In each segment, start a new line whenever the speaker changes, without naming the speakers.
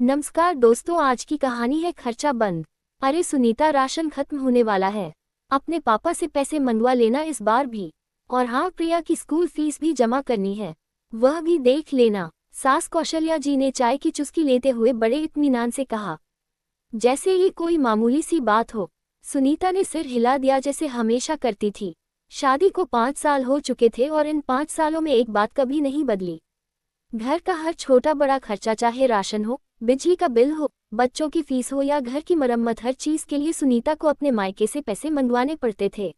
नमस्कार दोस्तों, आज की कहानी है खर्चा बंद। अरे सुनीता, राशन खत्म होने वाला है। अपने पापा से पैसे मंगवा लेना इस बार भी। और हाँ, प्रिया की स्कूल फीस भी जमा करनी है, वह भी देख लेना। सास कौशल्या जी ने चाय की चुस्की लेते हुए बड़े इत्मीनान से कहा, जैसे ये कोई मामूली सी बात हो। सुनीता ने सिर हिला दिया जैसे हमेशा करती थी। शादी को 5 साल हो चुके थे और इन 5 सालों में एक बात कभी नहीं बदली। घर का हर छोटा बड़ा खर्चा, चाहे राशन हो, बिजली का बिल हो, बच्चों की फीस हो या घर की मरम्मत, हर चीज के लिए सुनीता को अपने मायके से पैसे मंगवाने पड़ते थे।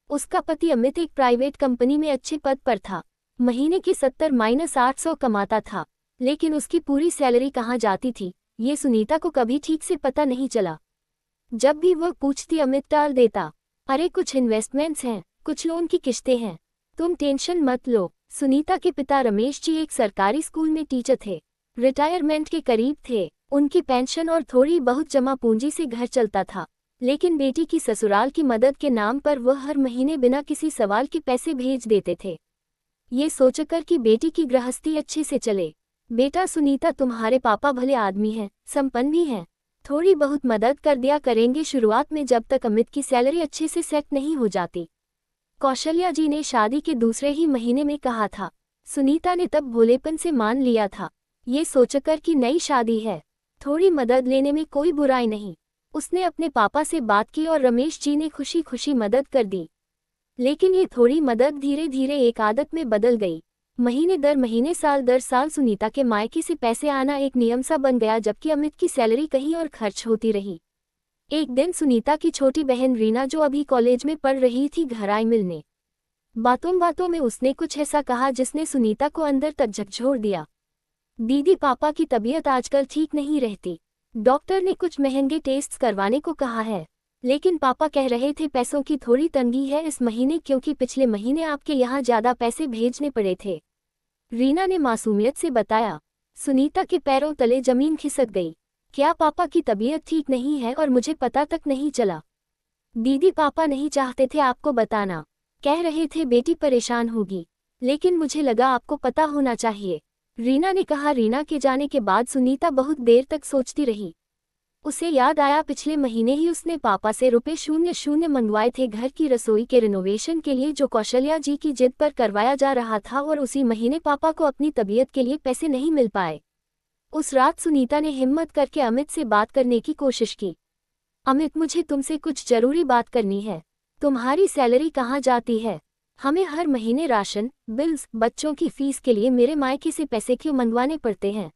उसका पति अमित एक प्राइवेट कंपनी में अच्छे पद पर था। महीने की 70-800 कमाता था, लेकिन उसकी पूरी सैलरी कहाँ जाती थी, ये सुनीता को कभी ठीक से पता नहीं चला। जब भी वह पूछती, अमित टाल देता, अरे कुछ इन्वेस्टमेंट्स हैं, कुछ लोन की किश्तें हैं, तुम टेंशन मत लो। सुनीता के पिता रमेश जी एक सरकारी स्कूल में टीचर थे, रिटायरमेंट के करीब थे। उनकी पेंशन और थोड़ी बहुत जमा पूंजी से घर चलता था, लेकिन बेटी की ससुराल की मदद के नाम पर वह हर महीने बिना किसी सवाल के पैसे भेज देते थे, ये सोचकर कि बेटी की गृहस्थी अच्छे से चले। बेटा सुनीता, तुम्हारे पापा भले आदमी हैं, संपन्न भी हैं, थोड़ी बहुत मदद कर दिया करेंगे शुरुआत में, जब तक अमित की सैलरी अच्छे से सेट नहीं हो जाती। कौशल्या जी ने शादी के दूसरे ही महीने में कहा था। सुनीता ने तब भोलेपन से मान लिया था, ये सोचकर कि नई शादी है, थोड़ी मदद लेने में कोई बुराई नहीं। उसने अपने पापा से बात की और रमेश जी ने खुशी खुशी मदद कर दी। लेकिन ये थोड़ी मदद धीरे धीरे एक आदत में बदल गई। महीने दर महीने, साल दर साल सुनीता के मायके से पैसे आना एक नियम सा बन गया, जबकि अमित की सैलरी कहीं और खर्च होती रही। एक दिन सुनीता की छोटी बहन रीना, जो अभी कॉलेज में पढ़ रही थी, घर आई मिलने। बातों बातों में उसने कुछ ऐसा कहा जिसने सुनीता को अंदर तक झकझोर दिया। दीदी, पापा की तबीयत आजकल ठीक नहीं रहती, डॉक्टर ने कुछ महंगे टेस्ट करवाने को कहा है, लेकिन पापा कह रहे थे पैसों की थोड़ी तंगी है इस महीने, क्योंकि पिछले महीने आपके यहाँ ज्यादा पैसे भेजने पड़े थे, रीना ने मासूमियत से बताया। सुनीता के पैरों तले जमीन खिसक गई। क्या पापा की तबीयत ठीक नहीं है और मुझे पता तक नहीं चला? दीदी, पापा नहीं चाहते थे आपको बताना, कह रहे थे बेटी परेशान होगी, लेकिन मुझे लगा आपको पता होना चाहिए, रीना ने कहा। रीना के जाने के बाद सुनीता बहुत देर तक सोचती रही। उसे याद आया, पिछले महीने ही उसने पापा से ₹0 मंगवाए थे घर की रसोई के रिनोवेशन के लिए, जो कौशल्या जी की जिद पर करवाया जा रहा था, और उसी महीने पापा को अपनी तबीयत के लिए पैसे नहीं मिल पाए। उस रात सुनीता ने हिम्मत करके अमित से बात करने की कोशिश की। अमित, मुझे तुमसे कुछ जरूरी बात करनी है। तुम्हारी सैलरी कहाँ जाती है? हमें हर महीने राशन, बिल्स, बच्चों की फीस के लिए मेरे मायके से पैसे क्यों मंगवाने पड़ते हैं?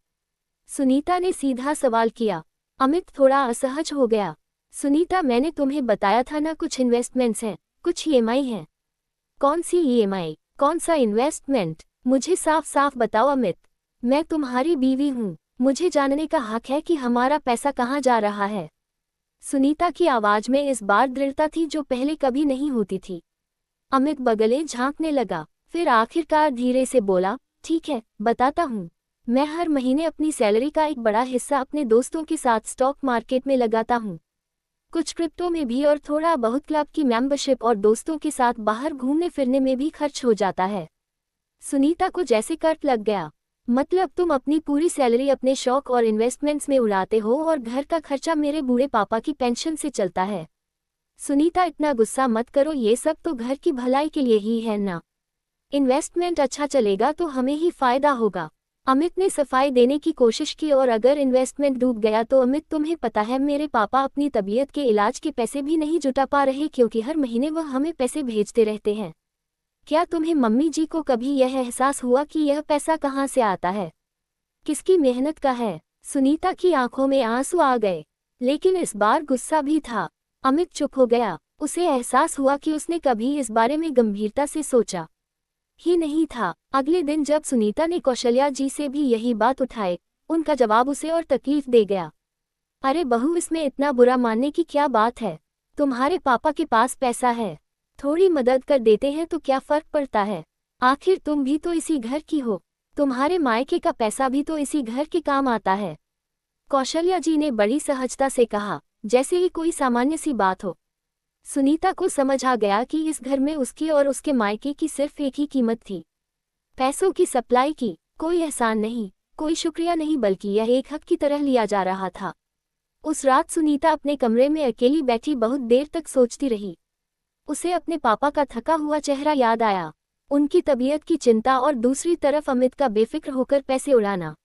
सुनीता ने सीधा सवाल किया। अमित थोड़ा असहज हो गया। सुनीता, मैंने तुम्हें बताया था ना, कुछ इन्वेस्टमेंट्स हैं, कुछ ईएमआई हैं। कौन सी ईएमआई, कौन सा इन्वेस्टमेंट? मुझे साफ साफ बताओ अमित, मैं तुम्हारी बीवी हूँ, मुझे जानने का हक है कि हमारा पैसा कहाँ जा रहा है। सुनीता की आवाज में इस बार दृढ़ता थी जो पहले कभी नहीं होती थी। अमित बगलें झांकने लगा, फिर आखिरकार धीरे से बोला, ठीक है, बताता हूँ। मैं हर महीने अपनी सैलरी का एक बड़ा हिस्सा अपने दोस्तों के साथ स्टॉक मार्केट में लगाता हूँ, कुछ क्रिप्टो में भी, और थोड़ा बहुत क्लब की मेंबरशिप और दोस्तों के साथ बाहर घूमने फिरने में भी खर्च हो जाता है। सुनीता को जैसे कट लग गया। मतलब तुम अपनी पूरी सैलरी अपने शौक और इन्वेस्टमेंट्स में उड़ाते हो और घर का खर्चा मेरे बूढ़े पापा की पेंशन से चलता है? सुनीता, इतना गुस्सा मत करो, ये सब तो घर की भलाई के लिए ही है ना। इन्वेस्टमेंट अच्छा चलेगा तो हमें ही फायदा होगा। अमित ने सफाई देने की कोशिश की, और अगर इन्वेस्टमेंट डूब गया तो अमित, तुम्हें पता है मेरे पापा अपनी तबीयत के इलाज के पैसे भी नहीं जुटा पा रहे, क्योंकि हर महीने वह हमें पैसे भेजते रहते हैं। क्या तुम्हें मम्मी जी को कभी यह एहसास हुआ कि यह पैसा कहाँ से आता है, किसकी मेहनत का है? सुनीता की आंखों में आंसू आ गए, लेकिन इस बार गुस्सा भी था। अमित चुप हो गया। उसे एहसास हुआ कि उसने कभी इस बारे में गंभीरता से सोचा ही नहीं था। अगले दिन जब सुनीता ने कौशल्या जी से भी यही बात उठाई, उनका जवाब उसे और तकलीफ दे गया। अरे बहू, इसमें इतना बुरा मानने की क्या बात है? तुम्हारे पापा के पास पैसा है, थोड़ी मदद कर देते हैं तो क्या फर्क पड़ता है? आखिर तुम भी तो इसी घर की हो, तुम्हारे मायके का पैसा भी तो इसी घर के काम आता है। कौशल्या जी ने बड़ी सहजता से कहा, जैसे ही कोई सामान्य सी बात हो। सुनीता को समझ आ गया कि इस घर में उसकी और उसके मायके की सिर्फ एक ही कीमत थी, पैसों की सप्लाई की। कोई एहसान नहीं, कोई शुक्रिया नहीं बल्कि यह एक हक की तरह लिया जा रहा था। उस रात सुनीता अपने कमरे में अकेली बैठी बहुत देर तक सोचती रही। उसे अपने पापा का थका हुआ चेहरा याद आया, उनकी तबीयत की चिंता और दूसरी तरफ अमित का बेफिक्र होकर पैसे उड़ाना।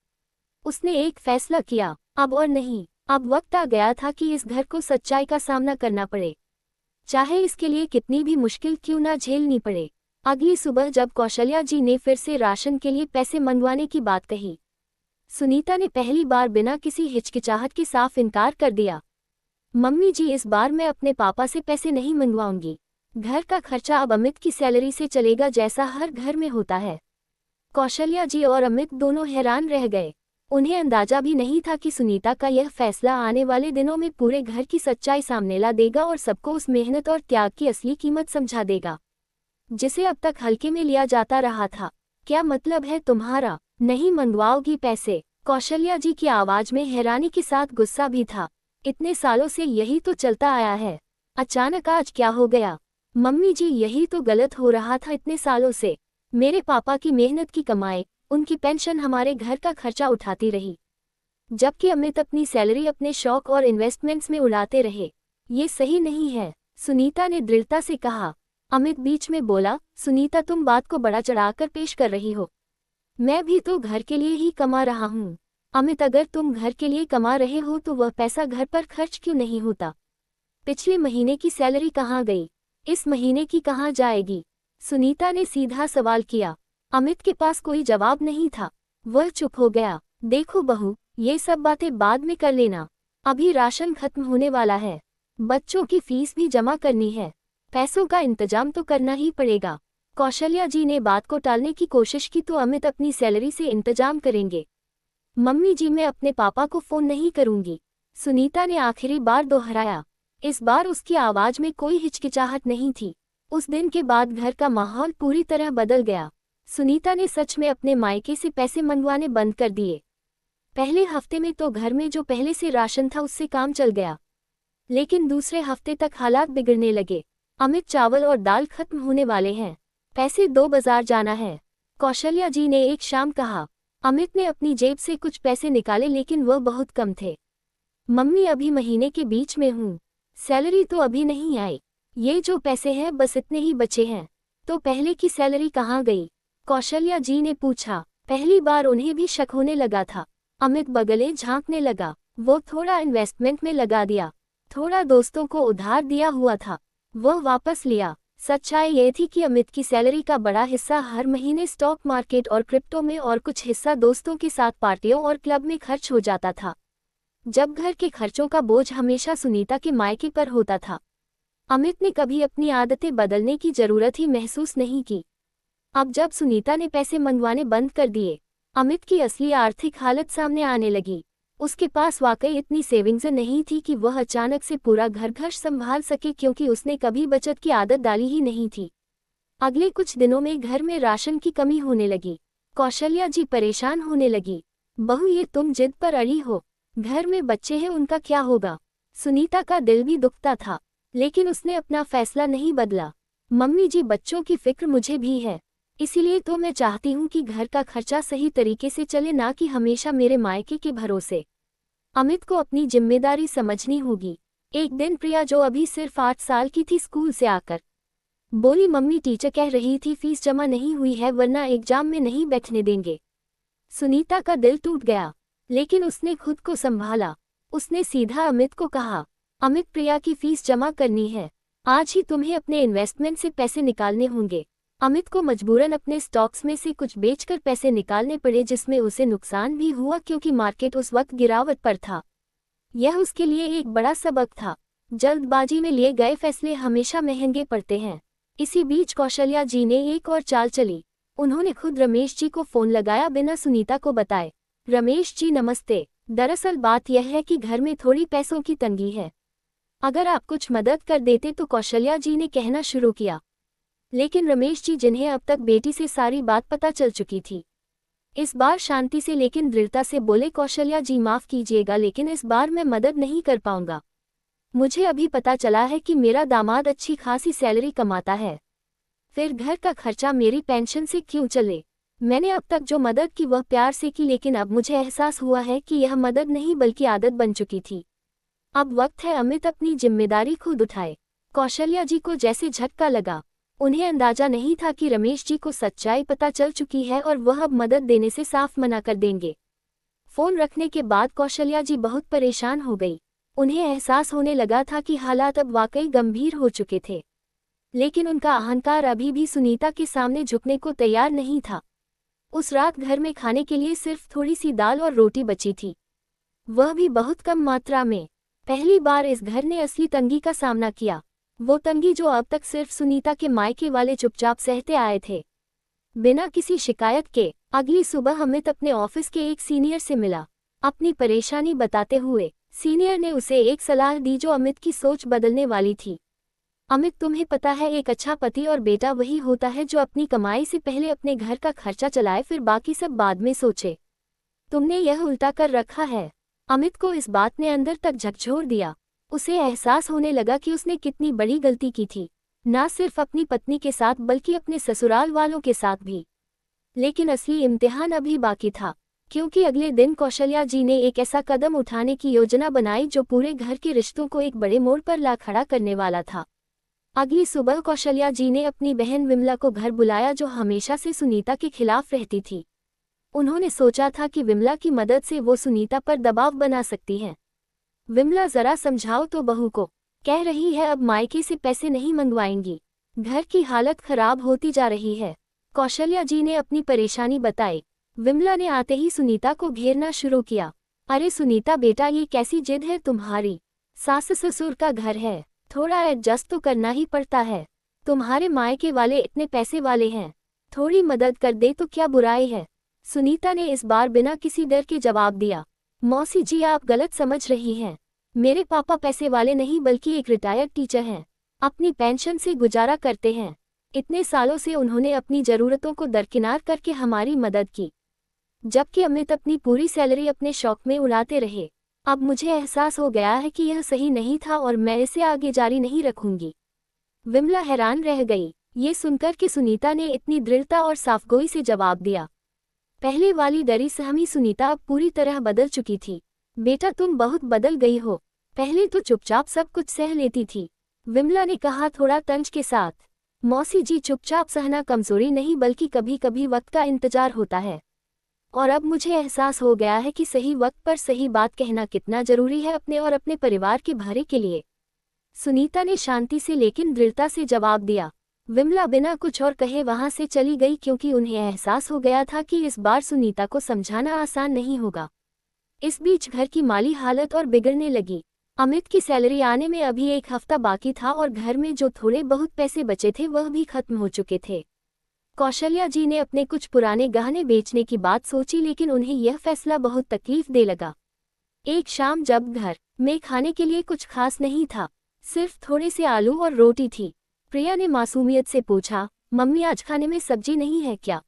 उसने एक फैसला किया, अब और नहीं, अब वक्त आ गया था कि इस घर को सच्चाई का सामना करना पड़े, चाहे इसके लिए कितनी भी मुश्किल क्यों ना झेलनी पड़े। अगली सुबह जब कौशल्या जी ने फिर से राशन के लिए पैसे मंगवाने की बात कही, सुनीता ने पहली बार बिना किसी हिचकिचाहट के साफ इनकार कर दिया। मम्मी जी, इस बार मैं अपने पापा से पैसे नहीं मंगवाऊंगी। घर का खर्चा अब अमित की सैलरी से चलेगा, जैसा हर घर में होता है। कौशल्या जी और अमित दोनों हैरान रह गए। उन्हें अंदाजा भी नहीं था कि सुनीता का यह फैसला आने वाले दिनों में पूरे घर की सच्चाई सामने ला देगा और सबको उस मेहनत और त्याग की असली कीमत समझा देगा, जिसे अब तक हल्के में लिया जाता रहा था। क्या मतलब है तुम्हारा, नहीं मंगवाओगी पैसे? कौशल्या जी की आवाज में हैरानी के साथ गुस्सा भी था। इतने सालों से यही तो चलता आया है, अचानक आज क्या हो गया? मम्मी जी, यही तो गलत हो रहा था इतने सालों से। मेरे पापा की मेहनत की कमाई, उनकी पेंशन हमारे घर का खर्चा उठाती रही, जबकि अमित अपनी सैलरी अपने शौक और इन्वेस्टमेंट्स में उड़ाते रहे। ये सही नहीं है, सुनीता ने दृढ़ता से कहा। अमित बीच में बोला, सुनीता, तुम बात को बड़ा चढ़ाकर पेश कर रही हो। मैं भी तो घर के लिए ही कमा रहा हूँ। अमित, अगर तुम घर के लिए कमा रहे हो तो वह पैसा घर पर खर्च क्यों नहीं होता? पिछले महीने की सैलरी कहाँ गई? इस महीने की कहाँ जाएगी? सुनीता ने सीधा सवाल किया। अमित के पास कोई जवाब नहीं था, वह चुप हो गया। देखो बहू, ये सब बातें बाद में कर लेना, अभी राशन खत्म होने वाला है, बच्चों की फीस भी जमा करनी है, पैसों का इंतजाम तो करना ही पड़ेगा। कौशल्या जी ने बात को टालने की कोशिश की तो अमित अपनी सैलरी से इंतजाम करेंगे। मम्मी जी, मैं अपने पापा को फोन नहीं करूंगी, सुनीता ने आखिरी बार दोहराया। इस बार उसकी आवाज में कोई हिचकिचाहट नहीं थी। उस दिन के बाद घर का माहौल पूरी तरह बदल गया। सुनीता ने सच में अपने मायके से पैसे मंगवाने बंद कर दिए। पहले हफ्ते में तो घर में जो पहले से राशन था उससे काम चल गया, लेकिन दूसरे हफ्ते तक हालात बिगड़ने लगे। अमित, चावल और दाल खत्म होने वाले हैं, पैसे दो, बाजार जाना है, कौशल्या जी ने एक शाम कहा। अमित ने अपनी जेब से कुछ पैसे निकाले, लेकिन वह बहुत कम थे। मम्मी, अभी महीने के बीच में हूँ, सैलरी तो अभी नहीं आई, ये जो पैसे हैं बस इतने ही बचे हैं। तो पहले की सैलरी कहाँ गई? कौशल्या जी ने पूछा। पहली बार उन्हें भी शक होने लगा था। अमित बगले झांकने लगा। वो थोड़ा इन्वेस्टमेंट में लगा दिया, थोड़ा दोस्तों को उधार दिया हुआ था, वह वापस लिया। सच्चाई ये थी कि अमित की सैलरी का बड़ा हिस्सा हर महीने स्टॉक मार्केट और क्रिप्टो में और कुछ हिस्सा दोस्तों के साथ पार्टियों और क्लब में खर्च हो जाता था। जब घर के खर्चों का बोझ हमेशा सुनीता के मायके पर होता था, अमित ने कभी अपनी आदतें बदलने की जरूरत ही महसूस नहीं की। अब जब सुनीता ने पैसे मंगवाने बंद कर दिए, अमित की असली आर्थिक हालत सामने आने लगी। उसके पास वाकई इतनी सेविंग्स नहीं थी कि वह अचानक से पूरा घर संभाल सके, क्योंकि उसने कभी बचत की आदत डाली ही नहीं थी। अगले कुछ दिनों में घर में राशन की कमी होने लगी। कौशल्या जी परेशान होने लगी। बहू, ये तुम जिद पर अड़ी हो, घर में बच्चे हैं, उनका क्या होगा? सुनीता का दिल भी दुखता था, लेकिन उसने अपना फैसला नहीं बदला। मम्मी जी, बच्चों की फिक्र मुझे भी है, इसीलिए तो मैं चाहती हूँ कि घर का खर्चा सही तरीके से चले, ना कि हमेशा मेरे मायके के भरोसे। अमित को अपनी जिम्मेदारी समझनी होगी। एक दिन प्रिया, जो अभी सिर्फ 8 साल की थी, स्कूल से आकर बोली, मम्मी, टीचर कह रही थी फीस जमा नहीं हुई है, वरना एग्जाम में नहीं बैठने देंगे। सुनीता का दिल टूट गया, लेकिन उसने खुद को संभाला। उसने सीधा अमित को कहा, अमित, प्रिया की फीस जमा करनी है, आज ही तुम्हें अपने इन्वेस्टमेंट से पैसे निकालने होंगे। अमित को मजबूरन अपने स्टॉक्स में से कुछ बेचकर पैसे निकालने पड़े, जिसमें उसे नुकसान भी हुआ क्योंकि मार्केट उस वक्त गिरावट पर था। यह उसके लिए एक बड़ा सबक था। जल्दबाजी में लिए गए फैसले हमेशा महंगे पड़ते हैं। इसी बीच कौशल्या जी ने एक और चाल चली। उन्होंने खुद रमेश जी को फोन लगाया, बिना सुनीता को बताए। रमेश जी, नमस्ते। दरअसल बात यह है कि घर में थोड़ी पैसों की तंगी है, अगर आप कुछ मदद कर देते तो, कौशल्या जी ने कहना शुरू किया। लेकिन रमेश जी, जिन्हें अब तक बेटी से सारी बात पता चल चुकी थी, इस बार शांति से लेकिन दृढ़ता से बोले, कौशल्या जी, माफ कीजिएगा, लेकिन इस बार मैं मदद नहीं कर पाऊंगा। मुझे अभी पता चला है कि मेरा दामाद अच्छी खासी सैलरी कमाता है, फिर घर का खर्चा मेरी पेंशन से क्यों चले? मैंने अब तक जो मदद की वह प्यार से की, लेकिन अब मुझे एहसास हुआ है कि यह मदद नहीं बल्कि आदत बन चुकी थी। अब वक्त है अमित अपनी जिम्मेदारी खुद उठाए। कौशल्या जी को जैसे झटका लगा। उन्हें अंदाजा नहीं था कि रमेश जी को सच्चाई पता चल चुकी है और वह अब मदद देने से साफ मना कर देंगे। फोन रखने के बाद कौशल्या जी बहुत परेशान हो गई। उन्हें एहसास होने लगा था कि हालात अब वाकई गंभीर हो चुके थे, लेकिन उनका अहंकार अभी भी सुनीता के सामने झुकने को तैयार नहीं था। उस रात घर में खाने के लिए सिर्फ थोड़ी सी दाल और रोटी बची थी, वह भी बहुत कम मात्रा में। पहली बार इस घर ने असली तंगी का सामना किया, वो तंगी जो अब तक सिर्फ सुनीता के मायके वाले चुपचाप सहते आए थे, बिना किसी शिकायत के। अगली सुबह अमित अपने ऑफिस के एक सीनियर से मिला। अपनी परेशानी बताते हुए सीनियर ने उसे एक सलाह दी जो अमित की सोच बदलने वाली थी। अमित, तुम्हें पता है, एक अच्छा पति और बेटा वही होता है जो अपनी कमाई से पहले अपने घर का खर्चा चलाए, फिर बाकी सब बाद में सोचे। तुमने यह उल्टा कर रखा है। अमित को इस बात ने अंदर तक झकझोर दिया। उसे एहसास होने लगा कि उसने कितनी बड़ी गलती की थी, न सिर्फ अपनी पत्नी के साथ बल्कि अपने ससुराल वालों के साथ भी। लेकिन असली इम्तिहान अभी बाकी था, क्योंकि अगले दिन कौशल्या जी ने एक ऐसा कदम उठाने की योजना बनाई जो पूरे घर के रिश्तों को एक बड़े मोड़ पर ला खड़ा करने वाला था। अगली सुबह कौशल्या जी ने अपनी बहन विमला को घर बुलाया, जो हमेशा से सुनीता के खिलाफ रहती थी। उन्होंने सोचा था कि विमला की मदद से वो सुनीता पर दबाव बना सकती हैं। विमला, जरा समझाओ तो बहू को। कह रही है अब मायके से पैसे नहीं मंगवाएंगी, घर की हालत खराब होती जा रही है। कौशल्या जी ने अपनी परेशानी बताई। विमला ने आते ही सुनीता को घेरना शुरू किया। अरे सुनीता बेटा, ये कैसी जिद है तुम्हारी? सास ससुर का घर है, थोड़ा एडजस्ट तो करना ही पड़ता है। तुम्हारे मायके वाले इतने पैसे वाले हैं, थोड़ी मदद कर दे तो क्या बुराई है? सुनीता ने इस बार बिना किसी डर के जवाब दिया। मौसी जी, आप गलत समझ रही हैं। मेरे पापा पैसे वाले नहीं बल्कि एक रिटायर्ड टीचर हैं, अपनी पेंशन से गुजारा करते हैं। इतने सालों से उन्होंने अपनी ज़रूरतों को दरकिनार करके हमारी मदद की, जबकि अमित अपनी पूरी सैलरी अपने शौक में उड़ाते रहे। अब मुझे एहसास हो गया है कि यह सही नहीं था और मैं इसे आगे जारी नहीं रखूंगी। विमला हैरान रह गई, ये सुनकर कि सुनीता ने इतनी दृढ़ता और साफगोई से जवाब दिया। पहले वाली डरी सहमी सुनीता अब पूरी तरह बदल चुकी थी। बेटा, तुम बहुत बदल गई हो, पहले तो चुपचाप सब कुछ सह लेती थी, विमला ने कहा थोड़ा तंज के साथ। मौसी जी, चुपचाप सहना कमजोरी नहीं बल्कि कभी कभी वक्त का इंतजार होता है, और अब मुझे एहसास हो गया है कि सही वक्त पर सही बात कहना कितना जरूरी है अपने और अपने परिवार के भले के लिए। सुनीता ने शांति से लेकिन दृढ़ता से जवाब दिया। विमला बिना कुछ और कहे वहां से चली गई, क्योंकि उन्हें एहसास हो गया था कि इस बार सुनीता को समझाना आसान नहीं होगा। इस बीच घर की माली हालत और बिगड़ने लगी। अमित की सैलरी आने में अभी एक हफ्ता बाकी था और घर में जो थोड़े बहुत पैसे बचे थे वह भी खत्म हो चुके थे। कौशल्या जी ने अपने कुछ पुराने गहने बेचने की बात सोची, लेकिन उन्हें यह फैसला बहुत तकलीफ दे लगा। एक शाम जब घर में खाने के लिए कुछ खास नहीं था, सिर्फ थोड़े से आलू और रोटी थी, प्रिया ने मासूमियत से पूछा, मम्मी आज खाने में सब्जी नहीं है क्या?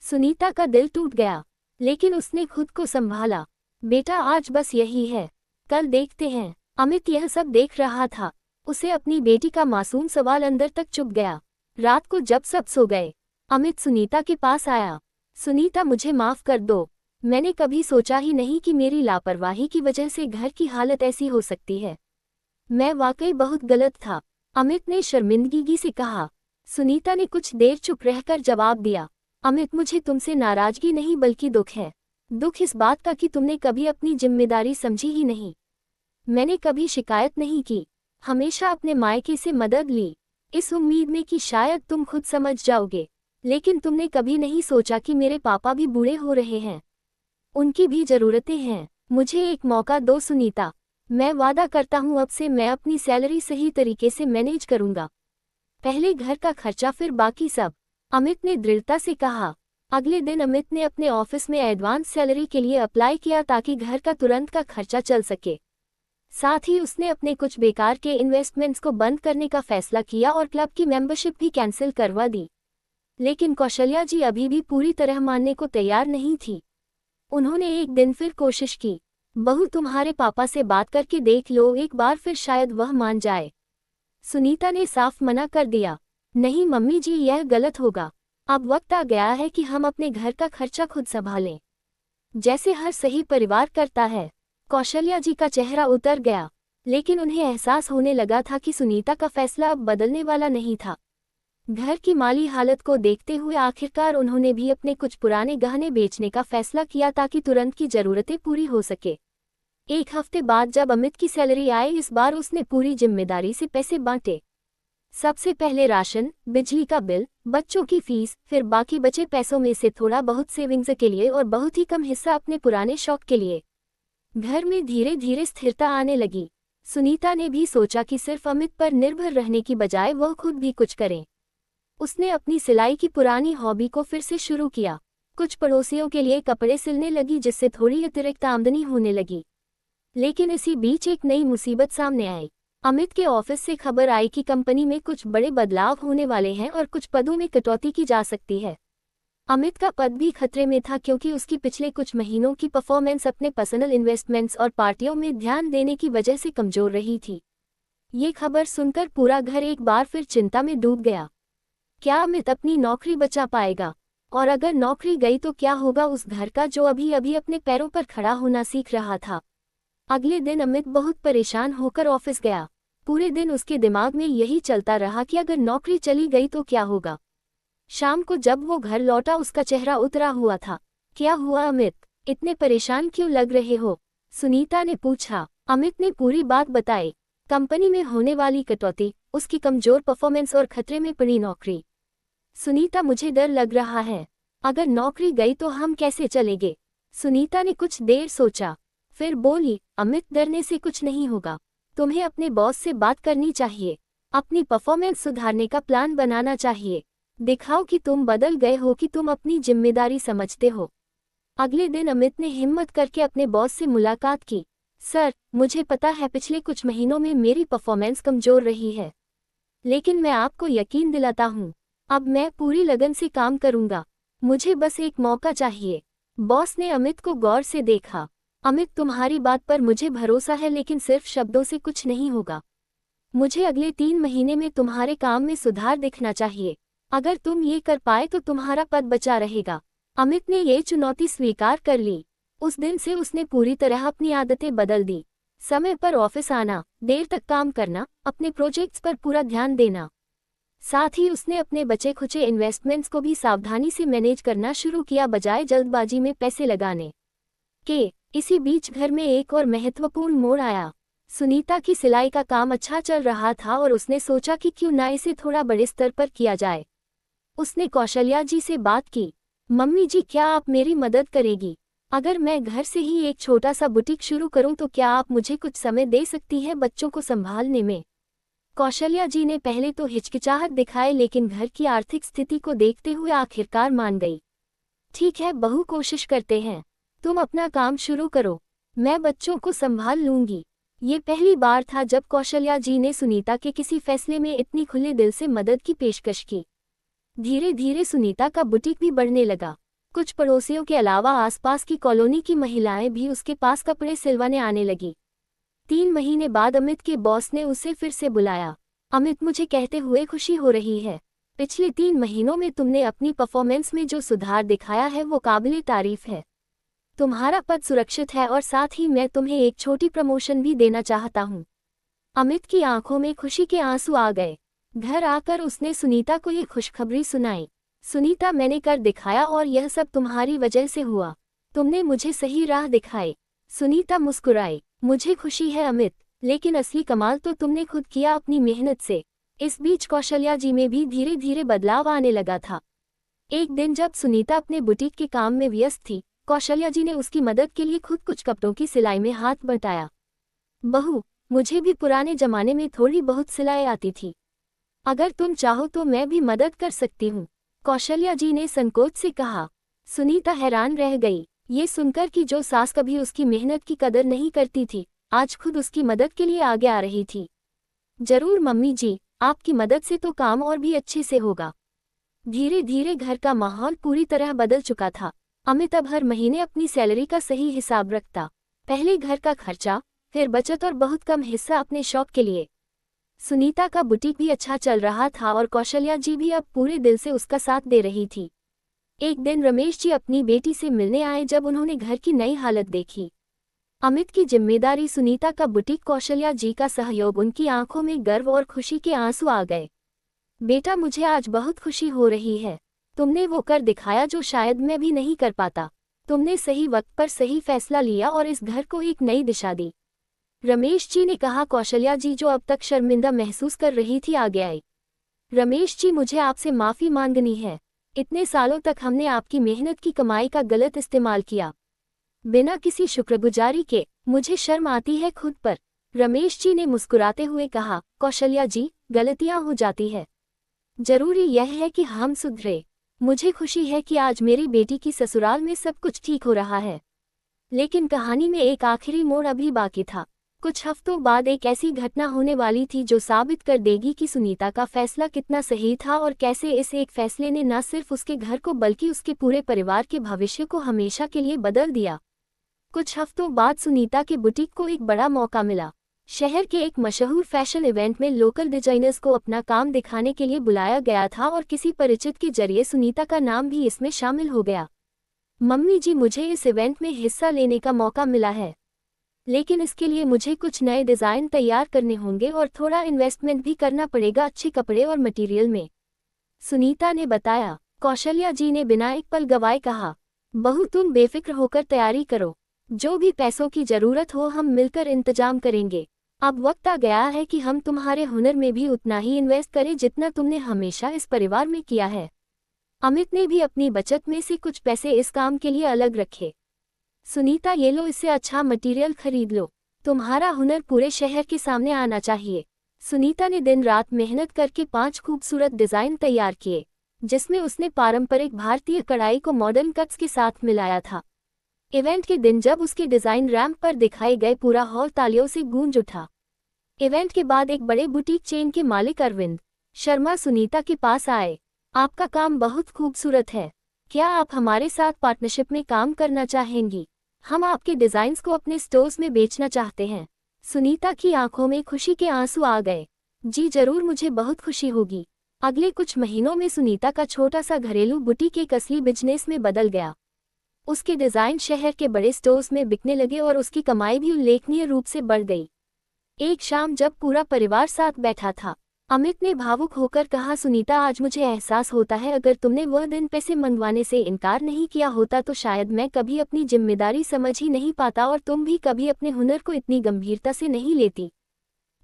सुनीता का दिल टूट गया, लेकिन उसने खुद को संभाला। बेटा, आज बस यही है, कल देखते हैं। अमित यह सब देख रहा था। उसे अपनी बेटी का मासूम सवाल अंदर तक चुभ गया। रात को जब सब सो गए, अमित सुनीता के पास आया। सुनीता, मुझे माफ कर दो, मैंने कभी सोचा ही नहीं कि मेरी लापरवाही की वजह से घर की हालत ऐसी हो सकती है। मैं वाकई बहुत गलत था, अमित ने शर्मिंदगी से कहा। सुनीता ने कुछ देर चुप रहकर जवाब दिया, अमित, मुझे तुमसे नाराजगी नहीं बल्कि दुख है। दुख इस बात का कि तुमने कभी अपनी जिम्मेदारी समझी ही नहीं। मैंने कभी शिकायत नहीं की, हमेशा अपने मायके से मदद ली, इस उम्मीद में कि शायद तुम खुद समझ जाओगे। लेकिन तुमने कभी नहीं सोचा कि मेरे पापा भी बूढ़े हो रहे हैं, उनकी भी जरूरतें हैं। मुझे एक मौका दो सुनीता, मैं वादा करता हूँ अब से मैं अपनी सैलरी सही तरीके से मैनेज करूँगा। पहले घर का खर्चा फिर बाकी सब, अमित ने दृढ़ता से कहा। अगले दिन अमित ने अपने ऑफिस में एडवांस सैलरी के लिए अप्लाई किया ताकि घर का तुरंत का खर्चा चल सके। साथ ही उसने अपने कुछ बेकार के इन्वेस्टमेंट्स को बंद करने का फैसला किया और क्लब की मेंबरशिप भी कैंसिल करवा दी। लेकिन कौशल्या जी अभी भी पूरी तरह मानने को तैयार नहीं थी। उन्होंने एक दिन फिर कोशिश की, बहू तुम्हारे पापा से बात करके देख लो, एक बार फिर शायद वह मान जाए। सुनीता ने साफ मना कर दिया, नहीं मम्मी जी, यह गलत होगा, अब वक्त आ गया है कि हम अपने घर का खर्चा खुद संभालें, जैसे हर सही परिवार करता है। कौशल्या जी का चेहरा उतर गया, लेकिन उन्हें एहसास होने लगा था कि सुनीता का फैसला अब बदलने वाला नहीं था। घर की माली हालत को देखते हुए आखिरकार उन्होंने भी अपने कुछ पुराने गहने बेचने का फैसला किया ताकि तुरंत की जरूरतें पूरी हो सके। एक हफ्ते बाद जब अमित की सैलरी आई, इस बार उसने पूरी जिम्मेदारी से पैसे बांटे। सबसे पहले राशन, बिजली का बिल, बच्चों की फीस, फिर बाकी बचे पैसों में से थोड़ा बहुत सेविंग्स के लिए और बहुत ही कम हिस्सा अपने पुराने शौक के लिए। घर में धीरे धीरे स्थिरता आने लगी। सुनीता ने भी सोचा कि सिर्फ अमित पर निर्भर रहने की बजाय वह खुद भी कुछ करें। उसने अपनी सिलाई की पुरानी हॉबी को फिर से शुरू किया। कुछ पड़ोसियों के लिए कपड़े सिलने लगी, जिससे थोड़ी अतिरिक्त आमदनी होने लगी। लेकिन इसी बीच एक नई मुसीबत सामने आई। अमित के ऑफिस से खबर आई कि कंपनी में कुछ बड़े बदलाव होने वाले हैं और कुछ पदों में कटौती की जा सकती है। अमित का पद भी खतरे में था, क्योंकि उसकी पिछले कुछ महीनों की परफॉर्मेंस अपने पर्सनल इन्वेस्टमेंट्स और पार्टियों में ध्यान देने की वजह से कमजोर रही थी। ये खबर सुनकर पूरा घर एक बार फिर चिंता में डूब गया। क्या अमित अपनी नौकरी बचा पाएगा? और अगर नौकरी गई तो क्या होगा उस घर का जो अभी अभी अपने पैरों पर खड़ा होना सीख रहा था? अगले दिन अमित बहुत परेशान होकर ऑफिस गया। पूरे दिन उसके दिमाग में यही चलता रहा कि अगर नौकरी चली गई तो क्या होगा। शाम को जब वो घर लौटा, उसका चेहरा उतरा हुआ था। क्या हुआ अमित, इतने परेशान क्यों लग रहे हो? सुनीता ने पूछा। अमित ने पूरी बात बताई। कंपनी में होने वाली कटौती, उसकी कमजोर परफॉर्मेंस और खतरे में पड़ी नौकरी। सुनीता, मुझे डर लग रहा है। अगर नौकरी गई तो हम कैसे चलेंगे? सुनीता ने कुछ देर सोचा, फिर बोली, अमित, डरने से कुछ नहीं होगा। तुम्हें अपने बॉस से बात करनी चाहिए। अपनी परफॉर्मेंस सुधारने का प्लान बनाना चाहिए। दिखाओ कि तुम बदल गए हो, कि तुम अपनी जिम्मेदारी समझते हो। अगले दिन अमित ने हिम्मत करके अपने बॉस से मुलाकात की। सर, मुझे पता है पिछले कुछ महीनों में मेरी परफॉर्मेंस कमजोर रही है, लेकिन मैं आपको यकीन दिलाता हूँ, अब मैं पूरी लगन से काम करूँगा। मुझे बस एक मौका चाहिए। बॉस ने अमित को गौर से देखा। अमित, तुम्हारी बात पर मुझे भरोसा है, लेकिन सिर्फ शब्दों से कुछ नहीं होगा। मुझे अगले 3 महीने में तुम्हारे काम में सुधार दिखना चाहिए। अगर तुम ये कर पाए तो तुम्हारा पद बचा रहेगा। अमित ने ये चुनौती स्वीकार कर ली। उस दिन से उसने पूरी तरह अपनी आदतें बदल दी। समय पर ऑफिस आना, देर तक काम करना, अपने प्रोजेक्ट्स पर पूरा ध्यान देना। साथ ही उसने अपने बचे खुचे इन्वेस्टमेंट्स को भी सावधानी से मैनेज करना शुरू किया, बजाय जल्दबाजी में पैसे लगाने के। इसी बीच घर में एक और महत्वपूर्ण मोड़ आया। सुनीता की सिलाई का काम अच्छा चल रहा था और उसने सोचा कि क्यों ना इसे थोड़ा बड़े स्तर पर किया जाए। उसने कौशल्या जी से बात की। मम्मी जी, क्या आप मेरी मदद करेगी? अगर मैं घर से ही एक छोटा सा बुटीक शुरू करूं तो क्या आप मुझे कुछ समय दे सकती हैं बच्चों को संभालने में? कौशल्या जी ने पहले तो हिचकिचाहट दिखाए, लेकिन घर की आर्थिक स्थिति को देखते हुए आखिरकार मान गई। ठीक है बहू, कोशिश करते हैं। तुम अपना काम शुरू करो, मैं बच्चों को संभाल लूंगी। ये पहली बार था जब कौशल्या जी ने सुनीता के किसी फैसले में इतनी खुले दिल से मदद की पेशकश की। धीरे धीरे सुनीता का बुटीक भी बढ़ने लगा। कुछ पड़ोसियों के अलावा आसपास की कॉलोनी की महिलाएं भी उसके पास कपड़े सिलवाने आने लगी। 3 महीने बाद अमित के बॉस ने उसे फिर से बुलाया। अमित, मुझे कहते हुए खुशी हो रही है। पिछले 3 महीनों में तुमने अपनी परफॉर्मेंस में जो सुधार दिखाया है वो काबिले तारीफ है। तुम्हारा पद सुरक्षित है और साथ ही मैं तुम्हें एक छोटी प्रमोशन भी देना चाहता हूँ। अमित की आंखों में खुशी के आंसू आ गए। घर आकर उसने सुनीता को ये खुशखबरी सुनाई। सुनीता, मैंने कर दिखाया और यह सब तुम्हारी वजह से हुआ। तुमने मुझे सही राह दिखाई। सुनीता मुस्कुराई। मुझे खुशी है अमित, लेकिन असली कमाल तो तुमने खुद किया अपनी मेहनत से। इस बीच कौशल्या जी में भी धीरे धीरे बदलाव आने लगा था। एक दिन जब सुनीता अपने बुटीक के काम में व्यस्त थी, कौशल्या जी ने उसकी मदद के लिए खुद कुछ कपड़ों की सिलाई में हाथ बटाया। बहू, मुझे भी पुराने जमाने में थोड़ी बहुत सिलाई आती थी। अगर तुम चाहो तो मैं भी मदद कर सकती हूँ, कौशल्या जी ने संकोच से कहा। सुनीता हैरान रह गई, ये सुनकर कि जो सास कभी उसकी मेहनत की कदर नहीं करती थी, आज खुद उसकी मदद के लिए आगे आ रही थी। जरूर मम्मी जी, आपकी मदद से तो काम और भी अच्छे से होगा। धीरे धीरे घर का माहौल पूरी तरह बदल चुका था। अमित अब हर महीने अपनी सैलरी का सही हिसाब रखता। पहले घर का खर्चा, फिर बचत और बहुत कम हिस्सा अपने शौक के लिए। सुनीता का बुटीक भी अच्छा चल रहा था और कौशल्या जी भी अब पूरे दिल से उसका साथ दे रही थी। एक दिन रमेश जी अपनी बेटी से मिलने आए जब उन्होंने घर की नई हालत देखी। अमित की जिम्मेदारी, सुनीता का बुटीक, कौशल्या जी का सहयोग, उनकी आंखों में गर्व और खुशी के आंसू आ गए। बेटा, मुझे आज बहुत खुशी हो रही है। तुमने वो कर दिखाया जो शायद मैं भी नहीं कर पाता। तुमने सही वक्त पर सही फैसला लिया और इस घर को एक नई दिशा दी। रमेश जी ने कहा। कौशल्या जी, जो अब तक शर्मिंदा महसूस कर रही थी, आगे आई। रमेश जी, मुझे आपसे माफ़ी मांगनी है। इतने सालों तक हमने आपकी मेहनत की कमाई का गलत इस्तेमाल किया, बिना किसी शुक्रगुजारी के। मुझे शर्म आती है खुद पर। रमेश जी ने मुस्कुराते हुए कहा। कौशल्या जी, गलतियां हो जाती है, जरूरी यह है कि हम सुधरे। मुझे खुशी है कि आज मेरी बेटी की ससुराल में सब कुछ ठीक हो रहा है। लेकिन कहानी में एक आखिरी मोड़ अभी बाकी था। कुछ हफ्तों बाद एक ऐसी घटना होने वाली थी जो साबित कर देगी कि सुनीता का फैसला कितना सही था और कैसे इस एक फैसले ने न सिर्फ उसके घर को बल्कि उसके पूरे परिवार के भविष्य को हमेशा के लिए बदल दिया। कुछ हफ्तों बाद सुनीता के बुटीक को एक बड़ा मौका मिला। शहर के एक मशहूर फैशन इवेंट में लोकल डिजाइनर्स को अपना काम दिखाने के लिए बुलाया गया था और किसी परिचित के जरिए सुनीता का नाम भी इसमें शामिल हो गया। मम्मी जी, मुझे इस इवेंट में हिस्सा लेने का मौका मिला है, लेकिन इसके लिए मुझे कुछ नए डिज़ाइन तैयार करने होंगे और थोड़ा इन्वेस्टमेंट भी करना पड़ेगा, अच्छे कपड़े और मटेरियल में, सुनीता ने बताया। कौशल्या जी ने बिना एक पल गवाए कहा। बहू, तुम बेफिक्र होकर तैयारी करो। जो भी पैसों की जरूरत हो हम मिलकर इंतजाम करेंगे। अब वक्त आ गया है कि हम तुम्हारे हुनर में भी उतना ही इन्वेस्ट करें जितना तुमने हमेशा इस परिवार में किया है। अमित ने भी अपनी बचत में से कुछ पैसे इस काम के लिए अलग रखे। सुनीता, ये लो, इससे अच्छा मटेरियल खरीद लो। तुम्हारा हुनर पूरे शहर के सामने आना चाहिए। सुनीता ने दिन रात मेहनत करके 5 खूबसूरत डिज़ाइन तैयार किए, जिसमें उसने पारंपरिक भारतीय कढ़ाई को मॉडर्न कट्स के साथ मिलाया था। इवेंट के दिन जब उसके डिज़ाइन रैंप पर दिखाए गए, पूरा हॉल तालियों से गूंज उठा। इवेंट के बाद एक बड़े बुटीक चेन के मालिक अरविंद शर्मा सुनीता के पास आए। आपका काम बहुत खूबसूरत है, क्या आप हमारे साथ पार्टनरशिप में काम करना चाहेंगी? हम आपके डिज़ाइंस को अपने स्टोर्स में बेचना चाहते हैं। सुनीता की आंखों में खुशी के आंसू आ गए। जी जरूर, मुझे बहुत खुशी होगी। अगले कुछ महीनों में सुनीता का छोटा सा घरेलू बुटीक एक असली बिजनेस में बदल गया। उसके डिज़ाइन शहर के बड़े स्टोर्स में बिकने लगे और उसकी कमाई भी उल्लेखनीय रूप से बढ़ गई। एक शाम जब पूरा परिवार साथ बैठा था, अमित ने भावुक होकर कहा, सुनीता, आज मुझे एहसास होता है अगर तुमने वह दिन पैसे मंगवाने से इनकार नहीं किया होता तो शायद मैं कभी अपनी जिम्मेदारी समझ ही नहीं पाता और तुम भी कभी अपने हुनर को इतनी गंभीरता से नहीं लेती।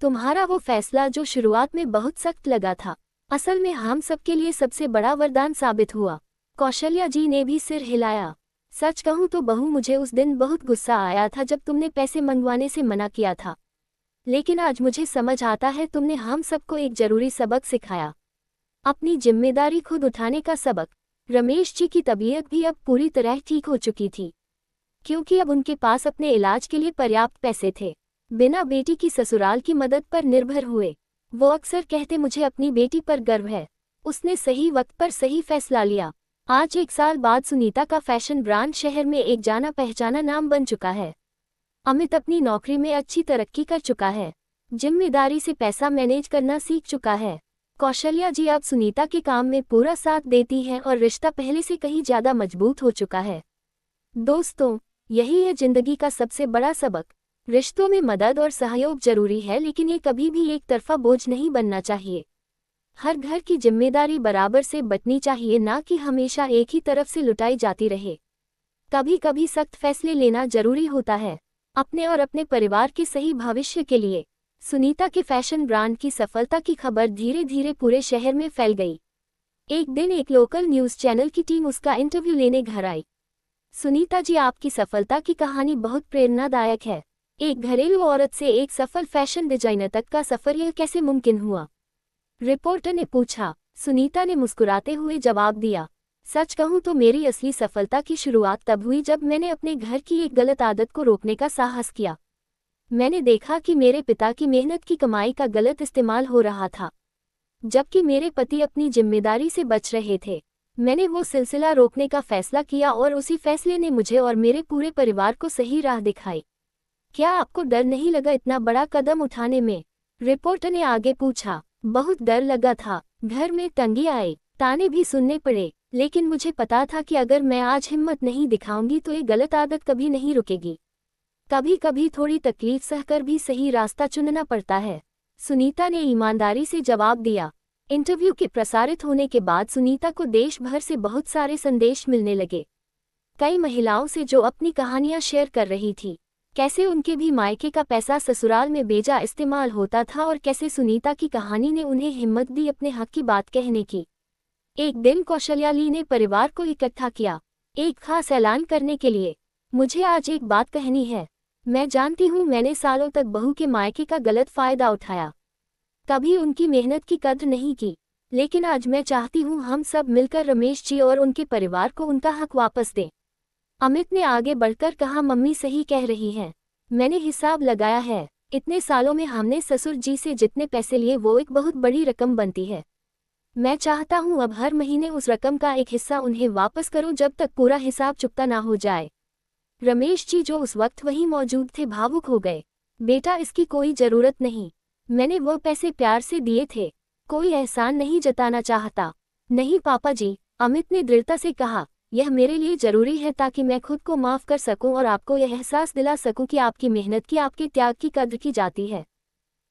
तुम्हारा वो फैसला जो शुरुआत में बहुत सख्त लगा था, असल में हम सबके लिए सबसे बड़ा वरदान साबित हुआ। कौशल्या जी ने भी सिर हिलाया। सच कहूँ तो बहू, मुझे उस दिन बहुत गुस्सा आया था जब तुमने पैसे मंगवाने से मना किया था, लेकिन आज मुझे समझ आता है तुमने हम सबको एक जरूरी सबक सिखाया, अपनी जिम्मेदारी खुद उठाने का सबक। रमेश जी की तबीयत भी अब पूरी तरह ठीक हो चुकी थी, क्योंकि अब उनके पास अपने इलाज के लिए पर्याप्त पैसे थे, बिना बेटी की ससुराल की मदद पर निर्भर हुए। वो अक्सर कहते, मुझे अपनी बेटी पर गर्व है, उसने सही वक्त पर सही फैसला लिया। आज 1 साल बाद सुनीता का फैशन ब्रांड शहर में एक जाना पहचाना नाम बन चुका है। अमित अपनी नौकरी में अच्छी तरक्की कर चुका है, जिम्मेदारी से पैसा मैनेज करना सीख चुका है। कौशल्या जी अब सुनीता के काम में पूरा साथ देती हैं और रिश्ता पहले से कहीं ज़्यादा मजबूत हो चुका है। दोस्तों, यही है जिंदगी का सबसे बड़ा सबक। रिश्तों में मदद और सहयोग जरूरी है, लेकिन ये कभी भी एक तरफा बोझ नहीं बनना चाहिए। हर घर की जिम्मेदारी बराबर से बंटनी चाहिए, ना कि हमेशा एक ही तरफ से लुटाई जाती रहे। कभी कभी सख्त फैसले लेना जरूरी होता है, अपने और अपने परिवार के सही भविष्य के लिए। सुनीता के फैशन ब्रांड की सफलता की खबर धीरे धीरे पूरे शहर में फैल गई। एक दिन एक लोकल न्यूज़ चैनल की टीम उसका इंटरव्यू लेने घर आई। सुनीता जी, आपकी सफलता की कहानी बहुत प्रेरणादायक है। एक घरेलू औरत से एक सफल फैशन डिजाइनर तक का सफर, यह कैसे मुमकिन हुआ? रिपोर्टर ने पूछा। सुनीता ने मुस्कुराते हुए जवाब दिया, सच कहूँ तो मेरी असली सफलता की शुरुआत तब हुई जब मैंने अपने घर की एक गलत आदत को रोकने का साहस किया। मैंने देखा कि मेरे पिता की मेहनत की कमाई का गलत इस्तेमाल हो रहा था, जबकि मेरे पति अपनी जिम्मेदारी से बच रहे थे। मैंने वो सिलसिला रोकने का फैसला किया और उसी फैसले ने मुझे और मेरे पूरे परिवार को सही राह दिखाई। क्या आपको डर नहीं लगा इतना बड़ा कदम उठाने में? रिपोर्टर ने आगे पूछा। बहुत डर लगा था, घर में तंगी आई, ताने भी सुनने पड़े, लेकिन मुझे पता था कि अगर मैं आज हिम्मत नहीं दिखाऊंगी तो ये गलत आदत कभी नहीं रुकेगी। कभी कभी थोड़ी तकलीफ सहकर भी सही रास्ता चुनना पड़ता है, सुनीता ने ईमानदारी से जवाब दिया। इंटरव्यू के प्रसारित होने के बाद सुनीता को देश भर से बहुत सारे संदेश मिलने लगे। कई महिलाओं से जो अपनी कहानियां शेयर कर रही थी, कैसे उनके भी मायके का पैसा ससुराल में बेजा इस्तेमाल होता था और कैसे सुनीता की कहानी ने उन्हें हिम्मत दी अपने हक की बात कहने की। एक दिन कौशल्या ली ने परिवार को इकट्ठा किया, एक खास ऐलान करने के लिए। मुझे आज एक बात कहनी है। मैं जानती हूँ मैंने सालों तक बहू के मायके का गलत फायदा उठाया, कभी उनकी मेहनत की कद्र नहीं की, लेकिन आज मैं चाहती हूँ हम सब मिलकर रमेश जी और उनके परिवार को उनका हक वापस दें। अमित ने आगे बढ़कर कहा, मम्मी सही कह रही हैं। मैंने हिसाब लगाया है, इतने सालों में हमने ससुर जी से जितने पैसे लिए वो एक बहुत बड़ी रकम बनती है। मैं चाहता हूँ अब हर महीने उस रकम का एक हिस्सा उन्हें वापस करूँ जब तक पूरा हिसाब चुकता ना हो जाए। रमेश जी जो उस वक्त वहीं मौजूद थे भावुक हो गए। बेटा इसकी कोई जरूरत नहीं, मैंने वो पैसे प्यार से दिए थे, कोई एहसान नहीं जताना चाहता। नहीं पापा जी, अमित ने दृढ़ता से कहा, यह मेरे लिए जरूरी है ताकि मैं खुद को माफ कर सकूं और आपको यह एहसास दिला सकूं कि आपकी मेहनत की, आपके त्याग की कद्र की जाती है।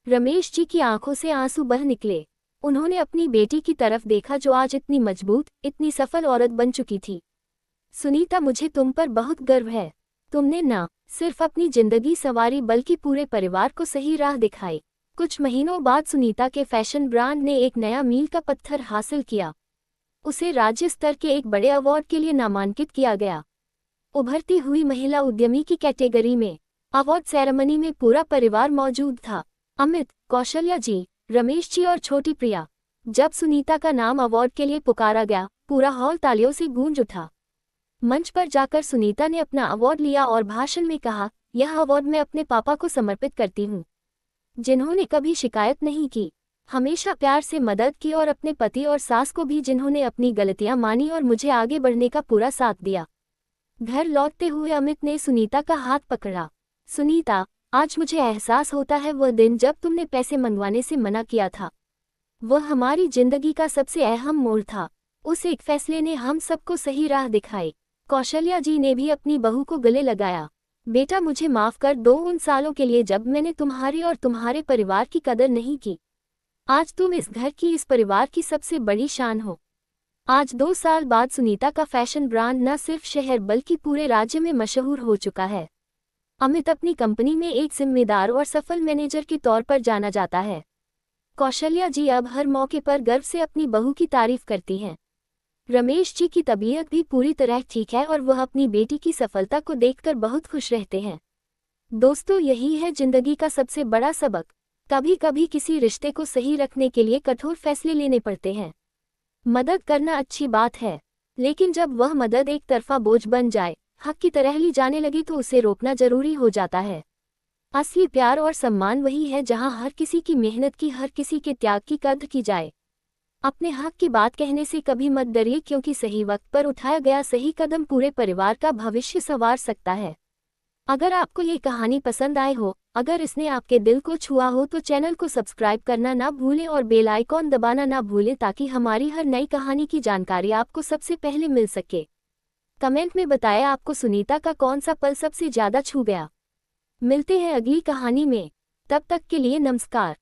रमेश जी की आंखों से आंसू बह निकले। उन्होंने अपनी बेटी की तरफ देखा जो आज इतनी मजबूत, इतनी सफल औरत बन चुकी थी। सुनीता, मुझे तुम पर बहुत गर्व है। तुमने न सिर्फ अपनी जिंदगी संवारी बल्कि पूरे परिवार को सही राह दिखाई। कुछ महीनों बाद सुनीता के फैशन ब्रांड ने एक नया मील का पत्थर हासिल किया। उसे राज्य स्तर के एक बड़े अवार्ड के लिए नामांकित किया गया। उभरती हुई महिला उद्यमी की कैटेगरी में अवार्ड सेरेमनी में पूरा परिवार मौजूद था। अमित, कौशल्या जी, रमेश जी और छोटी प्रिया। जब सुनीता का नाम अवार्ड के लिए पुकारा गया, पूरा हॉल तालियों से गूंज उठा। मंच पर जाकर सुनीता ने अपना अवार्ड लिया और भाषण में कहा, यह अवार्ड मैं अपने पापा को समर्पित करती हूँ, जिन्होंने कभी शिकायत नहीं की, हमेशा प्यार से मदद की, और अपने पति और सास को भी जिन्होंने अपनी गलतियां मानी और मुझे आगे बढ़ने का पूरा साथ दिया। घर लौटते हुए अमित ने सुनीता का हाथ पकड़ा। सुनीता, आज मुझे एहसास होता है वह दिन जब तुमने पैसे मंगवाने से मना किया था, वह हमारी जिंदगी का सबसे अहम मोड़ था। उस एक फैसले ने हम सबको सही राह दिखाई। कौशल्या जी ने भी अपनी बहू को गले लगाया। बेटा मुझे माफ कर दो उन सालों के लिए जब मैंने तुम्हारी और तुम्हारे परिवार की कदर नहीं की। आज तुम इस घर की, इस परिवार की सबसे बड़ी शान हो। आज 2 साल बाद सुनीता का फैशन ब्रांड न सिर्फ शहर बल्कि पूरे राज्य में मशहूर हो चुका है। अमित अपनी कंपनी में एक जिम्मेदार और सफल मैनेजर के तौर पर जाना जाता है। कौशल्या जी अब हर मौके पर गर्व से अपनी बहू की तारीफ करती हैं। रमेश जी की तबीयत भी पूरी तरह ठीक है और वह अपनी बेटी की सफलता को देखकर बहुत खुश रहते हैं। दोस्तों, यही है जिंदगी का सबसे बड़ा सबक। कभी कभी किसी रिश्ते को सही रखने के लिए कठोर फैसले लेने पड़ते हैं। मदद करना अच्छी बात है, लेकिन जब वह मदद एक तरफा बोझ बन जाए, हक की तरह ली जाने लगे तो उसे रोकना जरूरी हो जाता है। असली प्यार और सम्मान वही है जहां हर किसी की मेहनत की, हर किसी के त्याग की कद्र की जाए। अपने हक की बात कहने से कभी मत डरिए, क्योंकि सही वक्त पर उठाया गया सही कदम पूरे परिवार का भविष्य संवार सकता है। अगर आपको ये कहानी पसंद आए हो, अगर इसने आपके दिल को छुआ हो तो चैनल को सब्सक्राइब करना ना भूलें और बेल आइकॉन दबाना ना भूलें ताकि हमारी हर नई कहानी की जानकारी आपको सबसे पहले मिल सके। कमेंट में बताएं आपको सुनीता का कौन सा पल सबसे ज्यादा छू गया। मिलते हैं अगली कहानी में, तब तक के लिए नमस्कार।